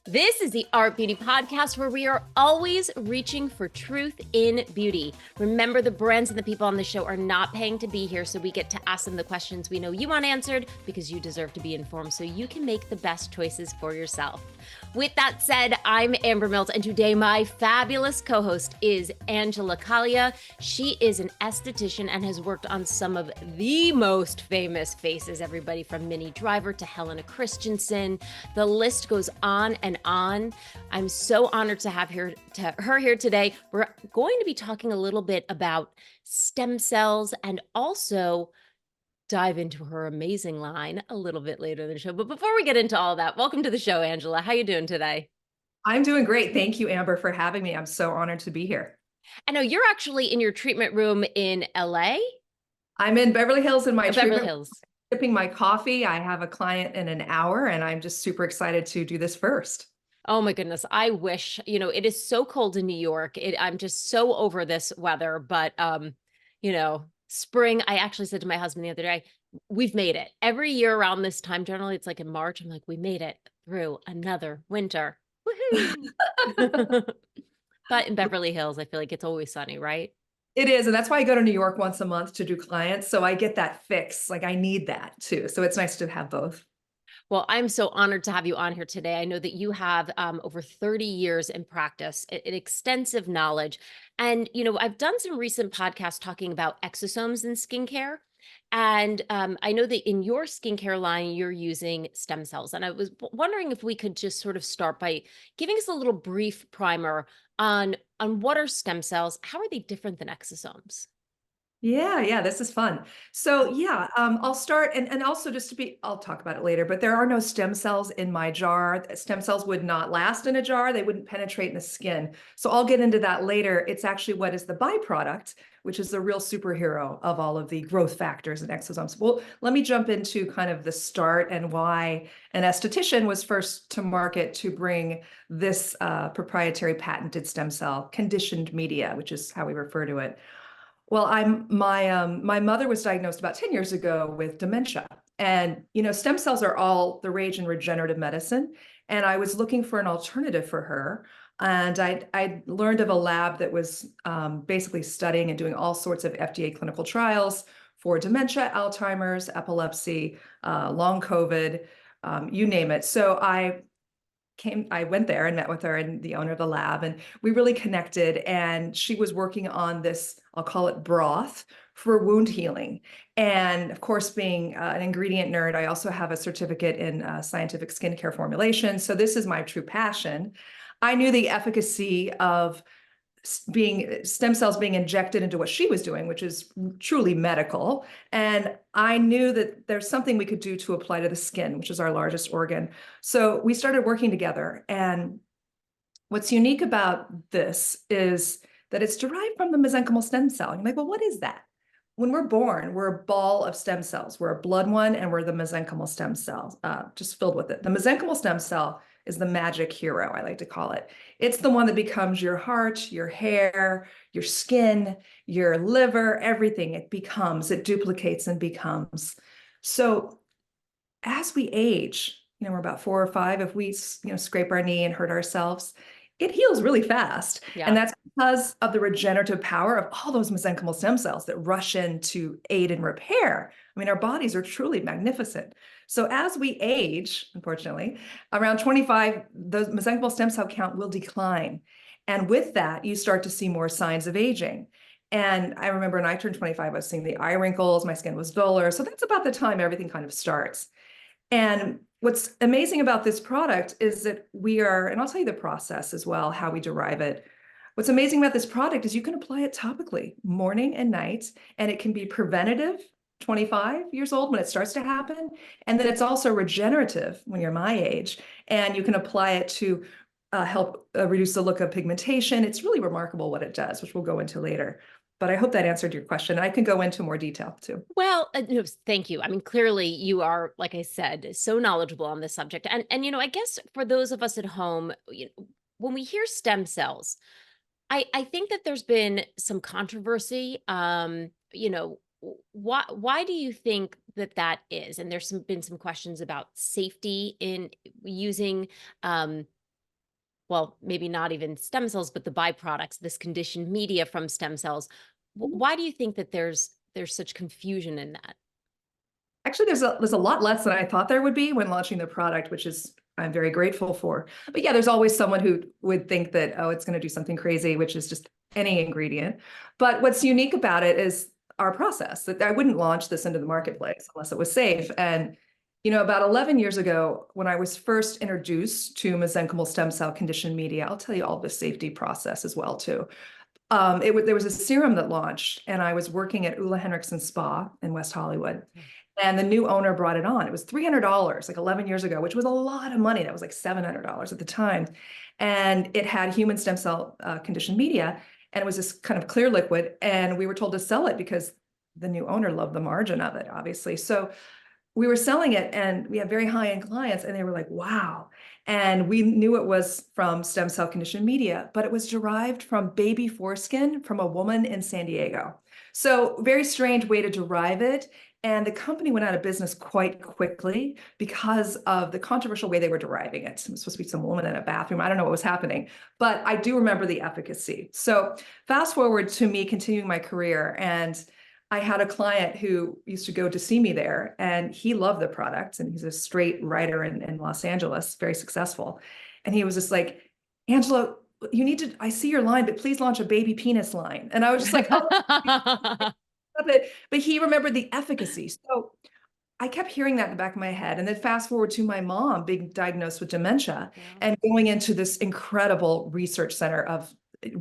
This is the Art Beauty Podcast, where we are always reaching for truth in beauty. Remember, the brands and the people on the show are not paying to be here, so we get to ask them the questions we know you want answered because you deserve to be informed so you can make the best choices for yourself. With that said, I'm Amber Mills, and today my fabulous co-host is Angela Caglia. She is an esthetician and has worked on some of the most famous faces, everybody from Minnie Driver to Helena Christensen. The list goes on and on. I'm so honored to have her here today. We're going to be talking a little bit about stem cells and also dive into her amazing line a little bit later in the show. But before we get into all that, welcome to the show, Angela. How you doing today? I'm doing great. Thank you, Amber, for having me. I'm so honored to be here. I know you're actually in your treatment room in LA? I'm in Beverly Hills in my Beverly treatment, Hills. sipping my coffee. I have a client in an hour, and I'm just super excited to do this first. Oh my goodness. I wish, it is so cold in New York. I'm just so over this weather, but spring, I actually said to my husband the other day, we've made it. Every year around this time, generally it's like in March, I'm like, we made it through another winter. Woohoo. But in Beverly Hills, I feel like it's always sunny, right? It is, and that's why I go to New York once a month to do clients. So I get that fix. Like I need that too. So it's nice to have both. Well, I'm so honored to have you on here today. I know that you have over 30 years in practice, an extensive knowledge. And, I've done some recent podcasts talking about exosomes in skincare. And I know that in your skincare line, you're using stem cells. And I was wondering if we could just sort of start by giving us a little brief primer on what are stem cells? How are they different than exosomes? Yeah, this is fun. So yeah, I'll start and also I'll talk about it later, but there are no stem cells in my jar. Stem cells would not last in a jar. They wouldn't penetrate in the skin. So I'll get into that later. It's actually what is the byproduct, which is the real superhero of all of the growth factors and exosomes. Well, let me jump into kind of the start and why an esthetician was first to market to bring this proprietary patented stem cell conditioned media, which is how we refer to it. Well, my mother was diagnosed about 10 years ago with dementia. And stem cells are all the rage in regenerative medicine. And I was looking for an alternative for her. And I learned of a lab that was basically studying and doing all sorts of FDA clinical trials for dementia, Alzheimer's, epilepsy, long COVID, you name it. So I went there and met with her and the owner of the lab, and we really connected. And she was working on this, I'll call it broth for wound healing. And of course, being an ingredient nerd, I also have a certificate in scientific skincare formulation. So this is my true passion. I knew the efficacy of being stem cells being injected into what she was doing, which is truly medical. And I knew that there's something we could do to apply to the skin, which is our largest organ. So we started working together. And what's unique about this is that it's derived from the mesenchymal stem cell. And you're like, well, what is that? When we're born, we're a ball of stem cells. We're a blood one, and we're the mesenchymal stem cells, just filled with it. The mesenchymal stem cell is the magic hero, I like to call it. It's the one that becomes your heart, your hair, your skin, your liver, everything. It duplicates and becomes. So as we age, we're about 4 or 5. If we, scrape our knee and hurt ourselves, it heals really fast. Yeah. And that's because of the regenerative power of all those mesenchymal stem cells that rush in to aid in repair. I mean, our bodies are truly magnificent. So as we age, unfortunately, around 25, the mesenchymal stem cell count will decline. And with that, you start to see more signs of aging. And I remember when I turned 25, I was seeing the eye wrinkles, my skin was duller. So that's about the time everything kind of starts. And what's amazing about this product is that and I'll tell you the process as well, how we derive it. What's amazing about this product is you can apply it topically morning and night, and it can be preventative, 25 years old when it starts to happen. And then it's also regenerative when you're my age, and you can apply it to help reduce the look of pigmentation. It's really remarkable what it does, which we'll go into later. But I hope that answered your question. I can go into more detail too. Well, no, thank you. I mean, clearly you are, like I said, so knowledgeable on this subject. And I guess for those of us at home, when we hear stem cells, I think that there's been some controversy. Why do you think that is? And been some questions about safety in using well, maybe not even stem cells, but the byproducts, this conditioned media from stem cells. Why do you think that there's such confusion in that? Actually, there's a lot less than I thought there would be when launching the product, which is I'm very grateful for. But yeah, there's always someone who would think that, oh, it's going to do something crazy, which is just any ingredient. But what's unique about it is our process. That I wouldn't launch this into the marketplace unless it was safe. And about 11 years ago, when I was first introduced to mesenchymal stem cell conditioned media, I'll tell you all the safety process as well too. There was a serum that launched, and I was working at Ulla Henriksen Spa in West Hollywood. And the new owner brought it on. It was $300, like 11 years ago, which was a lot of money. That was like $700 at the time. And it had human stem cell conditioned media. And it was this kind of clear liquid. And we were told to sell it because the new owner loved the margin of it, obviously. So we were selling it, and we had very high-end clients, and they were like, wow. And we knew it was from stem cell conditioned media, but it was derived from baby foreskin from a woman in San Diego. So very strange way to derive it. And the company went out of business quite quickly because of the controversial way they were deriving it. It was supposed to be some woman in a bathroom. I don't know what was happening, but I do remember the efficacy. So fast forward to me continuing my career, and I had a client who used to go to see me there, and he loved the product, and he's a straight writer in Los Angeles, very successful. And he was just like, Angela, you need to, I see your line, but please launch a baby penis line. And I was just like, oh, but he remembered the efficacy. So I kept hearing that in the back of my head. And then fast forward to my mom being diagnosed with dementia and going into this incredible research center of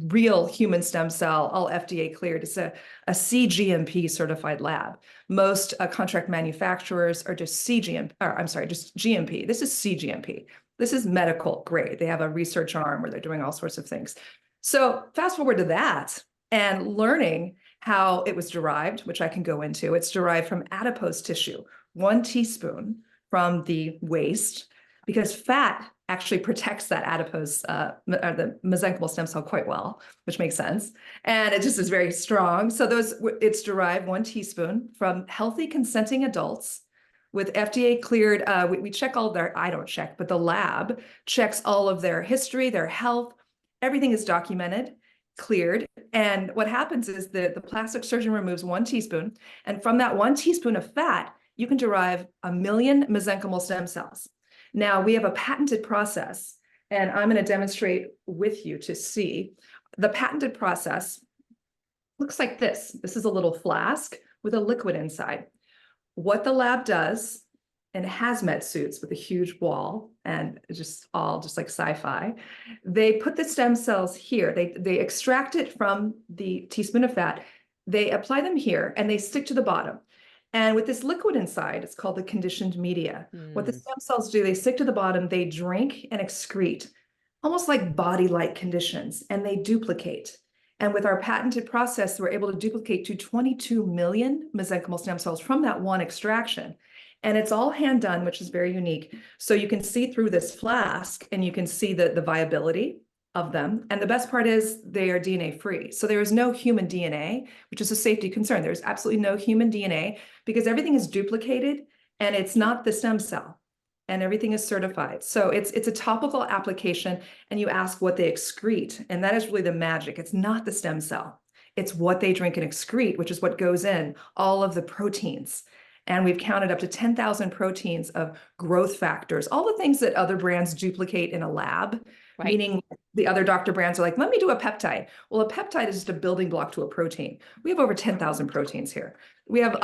real human stem cell, all FDA cleared. It's a CGMP certified lab. Most contract manufacturers are just CGMP, or I'm sorry, just GMP. This is CGMP. This is medical grade. They have a research arm where they're doing all sorts of things. So fast forward to that and learning how it was derived, which I can go into. It's derived from adipose tissue, 1 teaspoon from the waist, because fat actually protects that adipose, the mesenchymal stem cell quite well, which makes sense. And it just is very strong. So it's derived 1 teaspoon from healthy consenting adults with FDA cleared, we check all their, I don't check, but the lab checks all of their history, their health, everything is documented, cleared. And what happens is the plastic surgeon removes 1 teaspoon, and from that 1 teaspoon of fat, you can derive 1 million mesenchymal stem cells. Now we have a patented process, and I'm going to demonstrate with you to see. The patented process looks like this. This is a little flask with a liquid inside. What the lab does in hazmat suits with a huge wall and just like sci-fi, they put the stem cells here. They extract it from the teaspoon of fat. They apply them here and they stick to the bottom. And with this liquid inside, it's called the conditioned media. What the stem cells do, they stick to the bottom, they drink and excrete, almost like body-like conditions, and they duplicate. And with our patented process, we're able to duplicate to 22 million mesenchymal stem cells from that one extraction. And it's all hand done, which is very unique. So you can see through this flask and you can see the viability of them. And the best part is they are DNA free. So there is no human DNA, which is a safety concern. There's absolutely no human DNA because everything is duplicated and it's not the stem cell and everything is certified. So it's a topical application, and you ask what they excrete. And that is really the magic. It's not the stem cell. It's what they drink and excrete, which is what goes in, all of the proteins. And we've counted up to 10,000 proteins of growth factors, all the things that other brands duplicate in a lab, right? Meaning the other doctor brands are like, let me do a peptide. Well, a peptide is just a building block to a protein. We have over 10,000 proteins here. We have,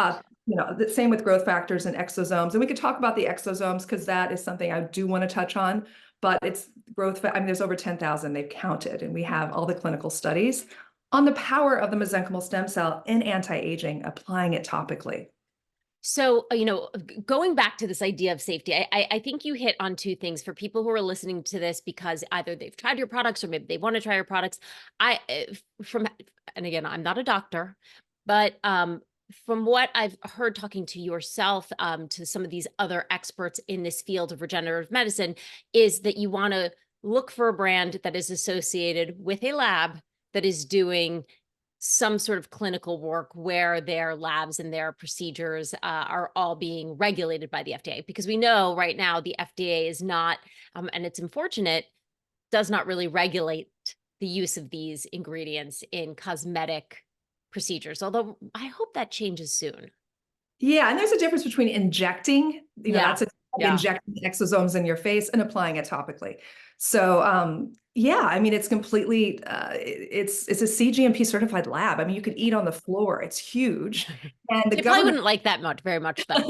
the same with growth factors and exosomes. And we could talk about the exosomes because that is something I do want to touch on, but it's growth. I mean, there's over 10,000 they've counted, and we have all the clinical studies on the power of the mesenchymal stem cell in anti-aging, applying it topically. So, going back to this idea of safety, I think you hit on 2 things for people who are listening to this because either they've tried your products or maybe they want to try your products. And again, I'm not a doctor, but from what I've heard talking to yourself, to some of these other experts in this field of regenerative medicine, is that you want to look for a brand that is associated with a lab that is doing some sort of clinical work where their labs and their procedures are all being regulated by the FDA, because we know right now the FDA is not, and it's unfortunate, does not really regulate the use of these ingredients in cosmetic procedures, although I hope that changes soon. Yeah, and there's a difference between injecting, Yeah. that's like Yeah. injecting exosomes in your face and applying it topically. So, yeah, I mean, it's completely, it's a CGMP certified lab. I mean, you could eat on the floor. It's huge, and the They probably government wouldn't like that very much then.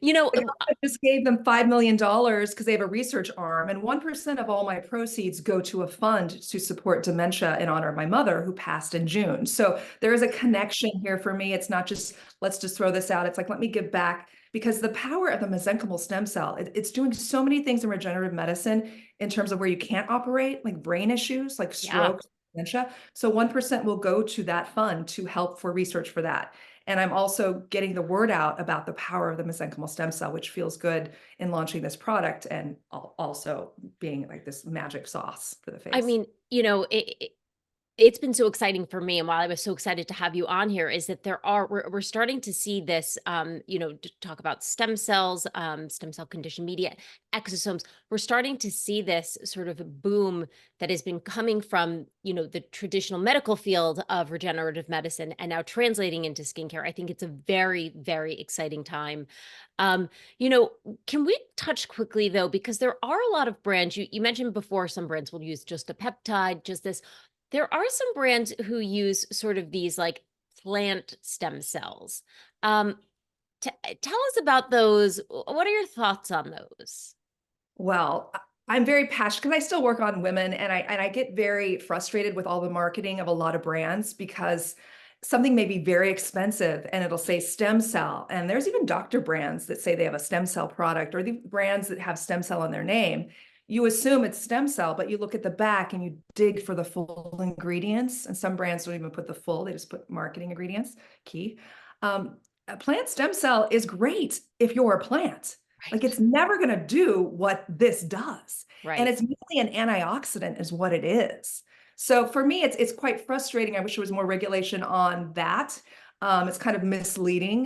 You know, the government just gave them $5 million because they have a research arm, and 1% of all my proceeds go to a fund to support dementia in honor of my mother who passed in June. So there is a connection here for me. It's not just, let's just throw this out. It's like, let me give back, because the power of the mesenchymal stem cell, it's doing so many things in regenerative medicine in terms of where you can't operate, like brain issues, like yeah. stroke, dementia. So 1% will go to that fund to help for research for that. And I'm also getting the word out about the power of the mesenchymal stem cell, which feels good in launching this product and also being like this magic sauce for the I face. mean, it's been so exciting for me, and while I was so excited to have you on here, is that we're starting to see this, to talk about stem cells, stem cell conditioned media, exosomes. We're starting to see this sort of boom that has been coming from, the traditional medical field of regenerative medicine and now translating into skincare. I think it's a very, very exciting time. Um, you know, can we touch quickly though, because there are a lot of brands, you mentioned before, some brands will use just a peptide, just this. There are some brands who use sort of these like plant stem cells. Um, tell us about those. What are your thoughts on those? Well, I'm very passionate because I still work on women, and I get very frustrated with all the marketing of a lot of brands because something may be very expensive and it'll say stem cell. And there's even doctor brands that say they have a stem cell product, or the brands that have stem cell in their name. You assume it's stem cell, but you look at the back and you dig for the full ingredients. And some brands don't even put the full, they just put marketing ingredients, key. A plant stem cell is great if you're a plant. Like, Right. it's never going to do what this does. And Right. it's mainly an antioxidant is what it is. So for me, it's quite frustrating. I wish there was more regulation on that. It's kind of misleading.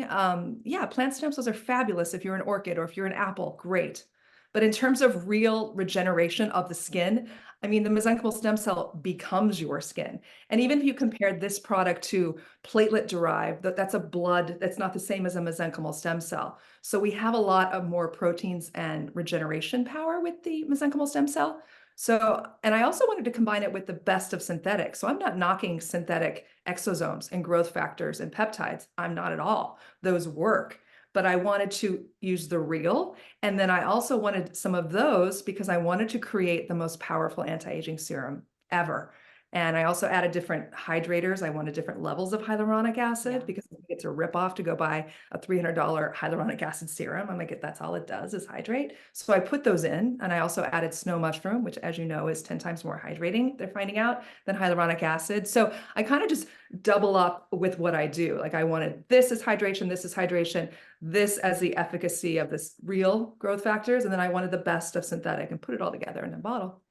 Yeah, plant stem cells are fabulous if you're an orchid or if you're an apple, great. But in terms of real regeneration of the skin, I mean, the mesenchymal stem cell becomes your skin. And even if you compare this product to platelet derived, that's a blood, that's not the same as a mesenchymal stem cell. So we have a lot of more proteins and regeneration power with the mesenchymal stem cell. So, and I also wanted to combine it with the best of synthetics. So I'm not knocking synthetic exosomes and growth factors and peptides. I'm not at all. Those work. But I wanted to use the real. And then I also wanted some of those because I wanted to create the most powerful anti-aging serum ever. And I also added different hydrators. I wanted different levels of hyaluronic acid Yeah. because I think it's a ripoff to go buy a $300 hyaluronic acid serum. I'm like, that's all it does is hydrate. So I put those in, and I also added snow mushroom, which, as you know, is 10 times more hydrating, they're finding out, than hyaluronic acid. So I kind of just double up with what I do. Like, I wanted this as hydration, this as the efficacy of this real growth factors, and then I wanted the best of synthetic and put it all together in a bottle.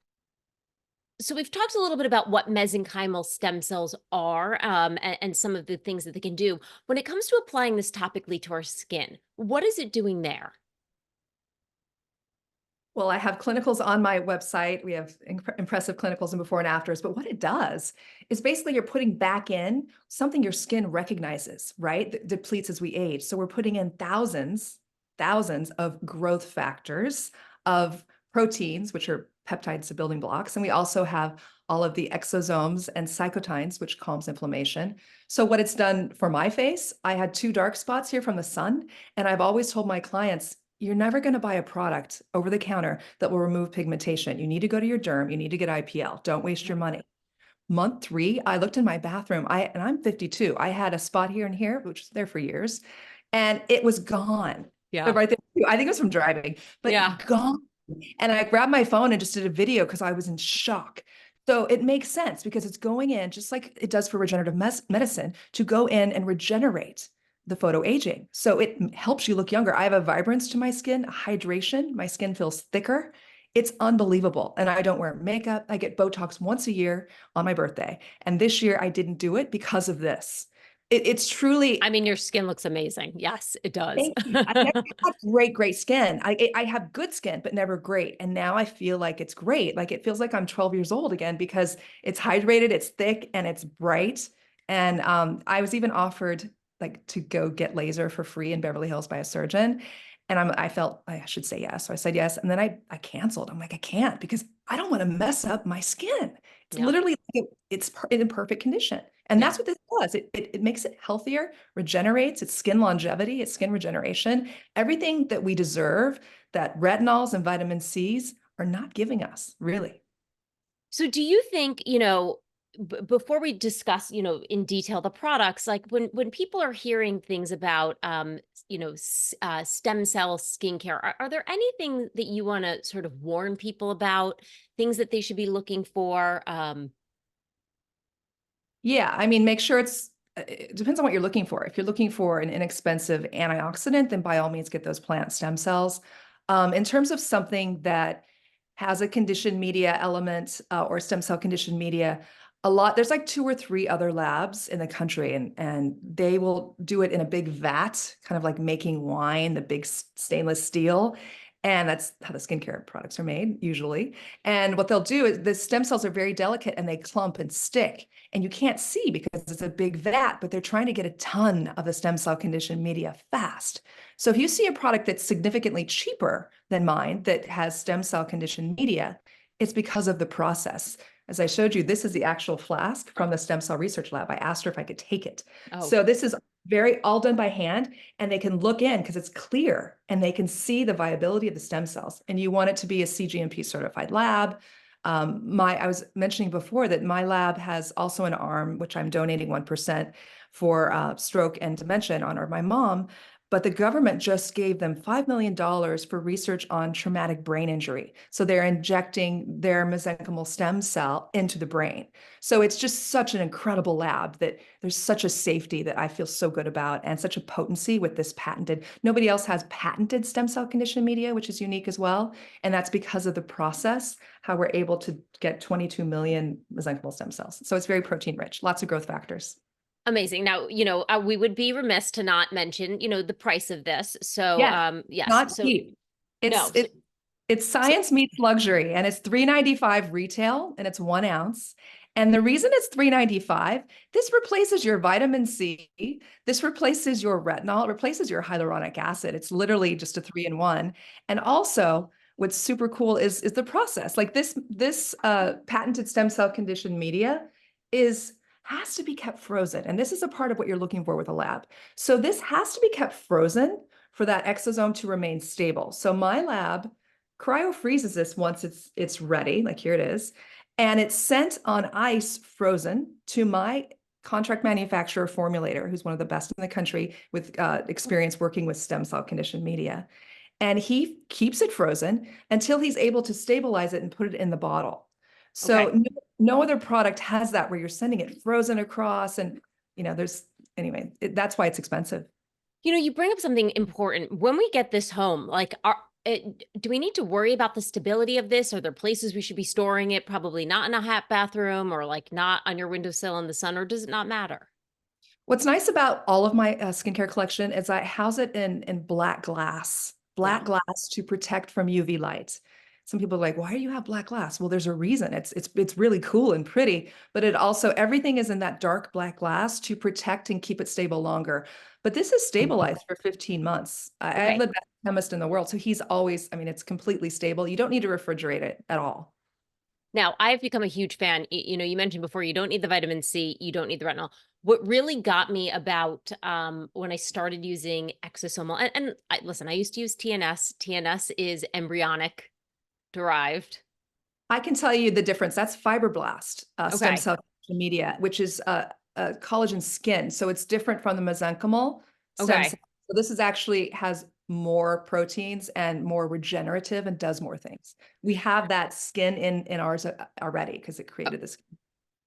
So we've talked a little bit about what mesenchymal stem cells are, and some of the things that they can do. When it comes to applying this topically to our skin, what is it doing there? Well, I have clinicals on my website. We have impressive clinicals and before and afters. But what it does is basically you're putting back in something your skin recognizes, right? That depletes as we age. So we're putting in thousands of growth factors, of proteins, which are peptides to building blocks. And we also have all of the exosomes and cytokines, which calms inflammation. So what it's done for my face, I had 2 dark spots here from the sun. And I've always told my clients, you're never going to buy a product over the counter that will remove pigmentation. You need to go to your derm. You need to get IPL. Don't waste your money. Month 3, I looked in my bathroom. And I'm 52. I had a spot here and here, which was there for years, and it was gone. Yeah. But right there, I think it was from driving, Yeah. but gone. And I grabbed my phone and just did a video because I was in shock. So it makes sense because it's going in just like it does for regenerative medicine to go in and regenerate the photo aging. So it helps you look younger. I have a vibrance to my skin, a hydration. My skin feels thicker. It's unbelievable. And I don't wear makeup. I get Botox once a year on my birthday. And this year I didn't do it because of this. It's I truly. mean, your skin looks amazing. Yes, it does. Thank you. I've never had great skin. I have good skin, but never great. And now I feel like it's great. Like it feels like I'm 12 years old again because it's hydrated, it's thick, and it's bright. And I was even offered like to go get laser for free in Beverly Hills by a surgeon. And I felt I should say yes. So I said yes. And then I canceled. I'm like, I can't because I don't want to mess up my skin. It's Yeah. literally like it's in perfect condition. And Yeah. that's what this does. It makes it healthier, regenerates, it's skin longevity, it's skin regeneration. Everything that we deserve that retinols and vitamin C's are not giving us, really. So do you think, before we discuss, in detail the products, like when people are hearing things about stem cell skincare, are there anything that you want to sort of warn people about, things that they should be looking for? Yeah, I mean, make sure it depends on what you're looking for. If you're looking for an inexpensive antioxidant, then by all means get those plant stem cells. In terms of something that has a conditioned media element or stem cell conditioned media, there's like two or three other labs in the country, and they will do it in a big vat, kind of like making wine, the big stainless steel. And that's how the skincare products are made usually. And what they'll do is the stem cells are very delicate and they clump and stick. And you can't see because it's a big vat, but they're trying to get a ton of the stem cell conditioned media fast. So if you see a product that's significantly cheaper than mine that has stem cell conditioned media, it's because of the process. As I showed you, this is the actual flask from the stem cell research lab. I asked her if I could take it. Oh, So this is very all done by hand, and they can look in because it's clear and they can see the viability of the stem cells. And you want it to be a CGMP certified lab. I was mentioning before that my lab has also an arm, which I'm donating 1% for stroke and dementia in honor of my mom. But the government just gave them $5 million for research on traumatic brain injury. So they're injecting their mesenchymal stem cell into the brain. So it's just such an incredible lab that there's such a safety that I feel so good about and such a potency with this patented. Nobody else has patented stem cell conditioned media, which is unique as well. And that's because of the process, how we're able to get 22 million mesenchymal stem cells. So it's very protein rich, lots of growth factors. amazing. Now, we would be remiss to not mention, the price of this. So, Yes, yes. not So cheap. no. It's So, it, it's so science meets luxury, and it's $3.95 retail, and it's 1 ounce. And the reason it's $3.95, this replaces your vitamin C, this replaces your retinol, it replaces your hyaluronic acid. It's literally just a 3-in-1. And also, what's super cool is the process. Like this patented stem cell conditioned media is has to be kept frozen, and this is a part of what you're looking for with a lab. So this has to be kept frozen for that exosome to remain stable. So my lab cryo freezes this once it's ready, like here it is, and it's sent on ice frozen to my contract manufacturer formulator, who's one of the best in the country with experience working with stem cell conditioned media. And he keeps it frozen until he's able to stabilize it and put it in the bottle. So okay. no other product has that where you're sending it frozen across and there's anyway, that's why it's expensive. You bring up something important. When we get this home, like, do we need to worry about the stability of this? Are there places we should be storing it? Probably not in a hot bathroom or like not on your windowsill in the sun, or does it not matter? What's nice about all of my skincare collection is I house it in Yeah. black glass to protect from UV light. Some people are like, why do you have black glass? Well, there's a reason. It's really cool and pretty, but it also everything is in that dark black glass to protect and keep it stable longer. But this is stabilized for 15 months. I have Okay. the best chemist in the world, so he's always, I mean, it's completely stable. You don't need to refrigerate it at all. Now, I've become a huge fan. You mentioned before you don't need the vitamin C, you don't need the retinol. What really got me about when I started using exosomal, and listen, I used to use TNS. TNS is embryonic derived. I can tell you the difference. That's fibroblast stem Okay. cell media, which is a collagen skin. So it's different from the mesenchymal stem Okay. cell. So this is actually has more proteins and more regenerative and does more things. We have that skin in ours already because it created this.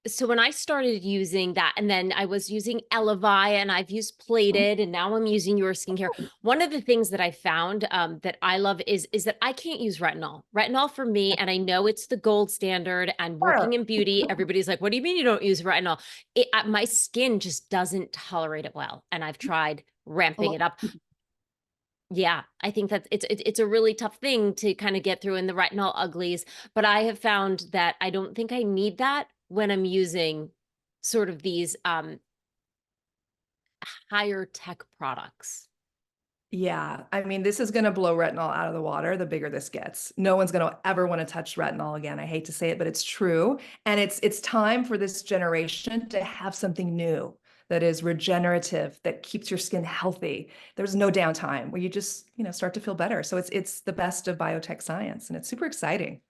So when I started using that, and then I was using Elevai, and I've used Plated, and now I'm using your skincare. One of the things that I found that I love is that I can't use retinol. Retinol for me, and I know it's the gold standard. And working Sure. in beauty, everybody's like, "What do you mean you don't use retinol?" My skin just doesn't tolerate it well, and I've tried A ramping lot. it up. Yeah, I think that it's a really tough thing to kind of get through in the retinol uglies, but I have found that I don't think I need that when I'm using sort of these higher tech products. Yeah, I mean, this is gonna blow retinol out of the water the bigger this gets. No one's gonna ever wanna touch retinol again. I hate to say it, but it's true. And it's time for this generation to have something new that is regenerative, that keeps your skin healthy. There's no downtime where you just, start to feel better. So it's the best of biotech science, and it's super exciting.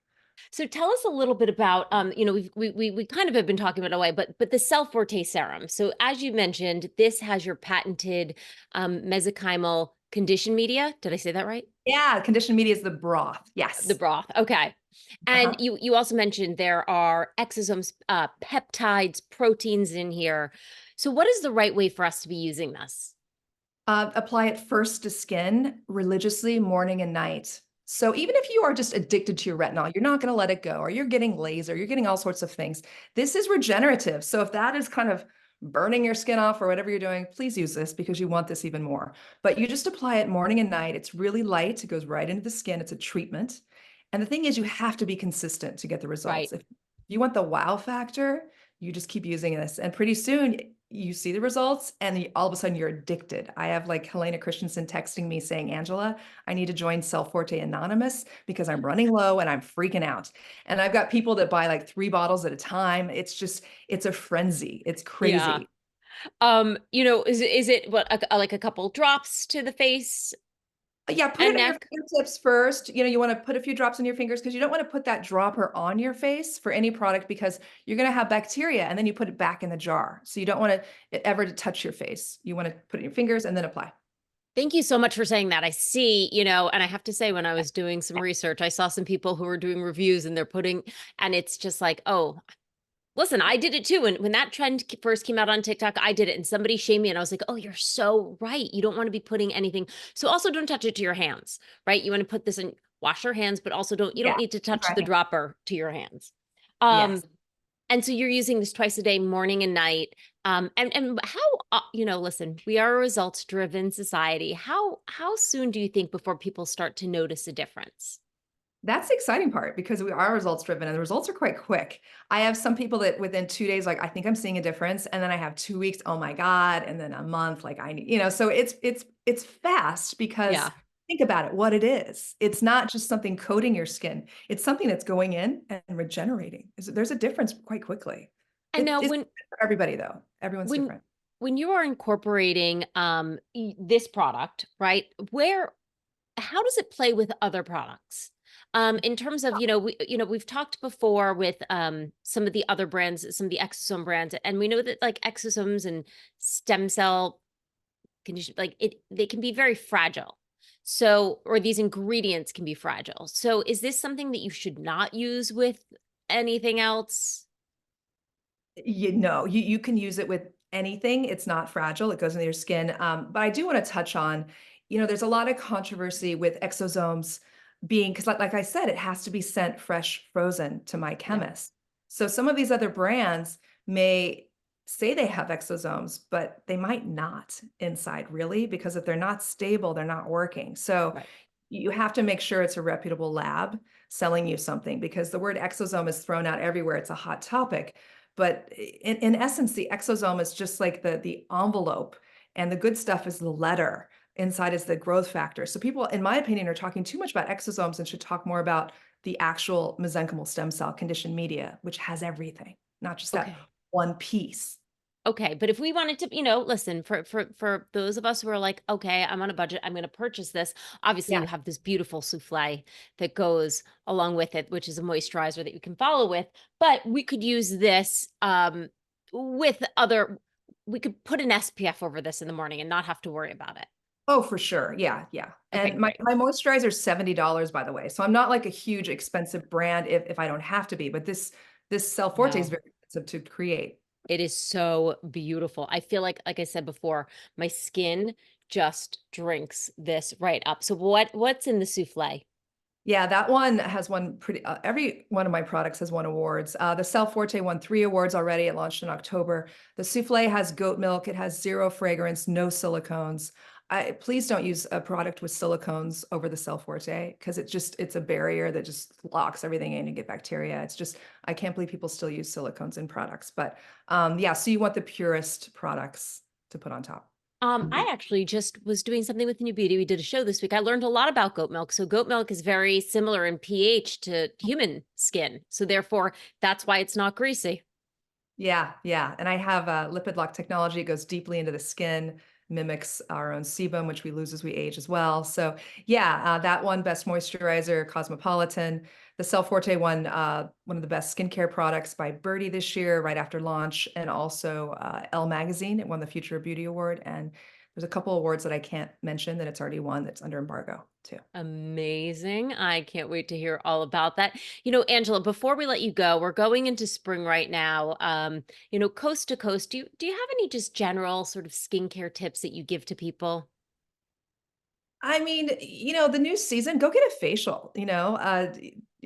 So tell us a little bit about we kind of have been talking about it away, but the Cell Forté serum. So as you mentioned, this has your patented mesenchymal condition media. Did I say that right? Yeah, conditioned media is the broth. The Yes. broth. Okay. And Uh-huh. you also mentioned there are exosomes, peptides, proteins in here. So what is the right way for us to be using this? Apply it first to skin religiously morning and night. So even if you are just addicted to your retinol, you're not going to let it go, or you're getting laser, you're getting all sorts of things. This is regenerative. So if that is kind of burning your skin off or whatever you're doing, please use this because you want this even more. But you just apply it morning and night. It's really light. It goes right into the skin. It's a treatment. And the thing is, you have to be consistent to get the Right. results. If you want the wow factor, you just keep using this. And pretty soon you see the results and all of a sudden you're addicted. I have like Helena Christensen texting me saying, Angela, I need to join Cell Forté Anonymous because I'm running low and I'm freaking out. And I've got people that buy like 3 bottles at a time. It's a frenzy. It's Yeah. crazy. Is it what like a couple drops to the face Yeah, put and it on your neck? fingertips first. You want to put a few drops on your fingers because you don't want to put that dropper on your face for any product because you're going to have bacteria and then you put it back in the jar. So you don't want it ever to touch your face. You want to put it in your fingers and then apply. Thank you so much for saying that. I see, and I have to say, when I was doing some research, I saw some people who were doing reviews and they're putting, and it's just like, oh, listen, I did it too. When that trend first came out on TikTok, I did it and somebody shamed me and I was like, oh, you're so right. You don't want to be putting anything. So also don't touch it to your hands, right? You want to put this in, wash your hands, but also you don't Yeah. need to touch the Right. dropper to your hands. Yes. And so you're using this twice a day, morning and night. And how, listen, we are a results driven society. How soon do you think before people start to notice a difference? That's the exciting part because we are results driven and the results are quite quick. I have some people that within 2 days, like, I think I'm seeing a difference. And then I have 2 weeks, oh my God. And then a month, like I need, so it's fast because Yeah. think about it, what it is. It's not just something coating your skin. It's something that's going in and regenerating. There's a difference quite quickly. And now It's for everybody though. Everyone's when different. when you are incorporating this product, right? How does it play with other products? In terms of, we've talked before with some of the other brands, some of the exosome brands, and we know that like exosomes and stem cell condition, like they can be very fragile. So, or these ingredients can be fragile. So, is this something that you should not use with anything else? You can use it with anything. It's not fragile. It goes into your skin. But I do want to touch on, there's a lot of controversy with exosomes being because, like I said, it has to be sent fresh, frozen to my Yeah. chemist. So some of these other brands may say they have exosomes, but they might not inside, really, because if they're not stable, they're not working. So Right. you have to make sure it's a reputable lab selling you something because the word exosome is thrown out everywhere. It's a hot topic. But in essence, the exosome is just like the envelope, and the good stuff is the letter. Inside is the growth factor. So people, in my opinion, are talking too much about exosomes and should talk more about the actual mesenchymal stem cell conditioned media, which has everything, not just that Okay. one piece. Okay, but if we wanted to, listen, for those of us who are like, okay, I'm on a budget, I'm going to purchase this. Obviously, Yeah. you have this beautiful souffle that goes along with it, which is a moisturizer that you can follow with. But we could use this with other. We could put an SPF over this in the morning and not have to worry about it. Oh, for sure. Yeah, yeah. Okay, And my great. my moisturizer is $70, by the way. So I'm not like a huge expensive brand if I don't have to be, but this Cell Forte is Wow. very expensive to create. It is so beautiful. I feel like I said before, my skin just drinks this right up. So what's in the souffle? Yeah, that one has won every one of my products has won awards. The Cell Forté won 3 awards already. It launched in October. The souffle has goat milk. It has 0 fragrance, no silicones. Please don't use a product with silicones over the Cell Forté because it's a barrier that just locks everything in and get bacteria. It's just, I can't believe people still use silicones in products. But yeah, so you want the purest products to put on top. I actually just was doing something with New Beauty. We did a show this week. I learned a lot about goat milk. So goat milk is very similar in pH to human skin. So therefore, that's why it's not greasy. Yeah, yeah. And I have a lipid lock technology. It goes deeply into the skin, mimics our own sebum, which we lose as we age as well. So yeah, that one, best moisturizer, Cosmopolitan. The Cell Forte one, one of the best skincare products by Birdie this year, right after launch, and also Elle Magazine. It won the Future of Beauty Award. And there's a couple awards that I can't mention that it's already won that's under embargo too. Amazing. I can't wait to hear all about that. Angela, before we let you go, we're going into spring right now. Coast to coast, do you have any just general sort of skincare tips that you give to people? I mean, the new season, go get a facial,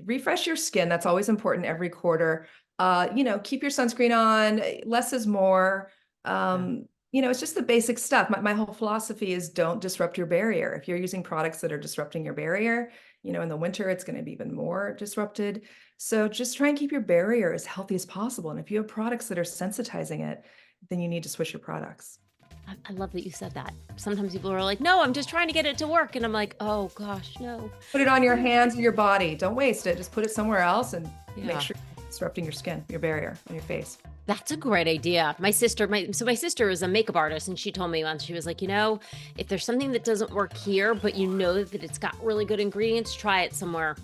refresh your skin. That's always important every quarter. Keep your sunscreen on. Less is more. Yeah. It's just the basic stuff. My whole philosophy is don't disrupt your barrier. If you're using products that are disrupting your barrier, in the winter, it's going to be even more disrupted. So just try and keep your barrier as healthy as possible. And if you have products that are sensitizing it, then you need to switch your products. I love that you said that. Sometimes people are like, no, I'm just trying to get it to work. And I'm like, oh gosh, no. Put it on your hands or your body. Don't waste it. Just put it somewhere else and make Yeah. sure you're disrupting your skin, your barrier on your face. That's a great idea. My sister is a makeup artist, and she told me once, she was like, if there's something that doesn't work here, but you know that it's got really good ingredients, try it somewhere.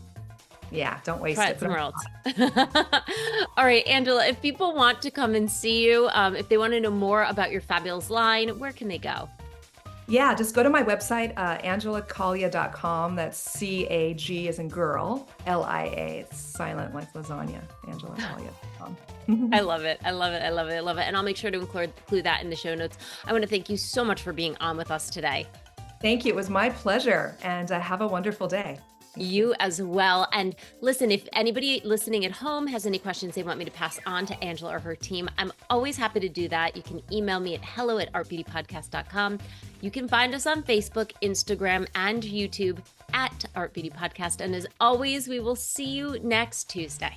Yeah, don't waste Try it. it somewhere else. All right, Angela, if people want to come and see you, if they want to know more about your fabulous line, where can they go? Yeah, just go to my website, angelacaglia.com. That's C-A-G as in girl, L-I-A. It's silent like lasagna, angelacaglia.com. I love it. I love it. I love it. I love it. And I'll make sure to include that in the show notes. I want to thank you so much for being on with us today. Thank you. It was my pleasure. And have a wonderful day. You as well. And listen, if anybody listening at home has any questions they want me to pass on to Angela or her team, I'm always happy to do that. You can email me at hello@artbeautypodcast.com. You can find us on Facebook, Instagram, and YouTube at Art Beauty Podcast. And as always, we will see you next Tuesday.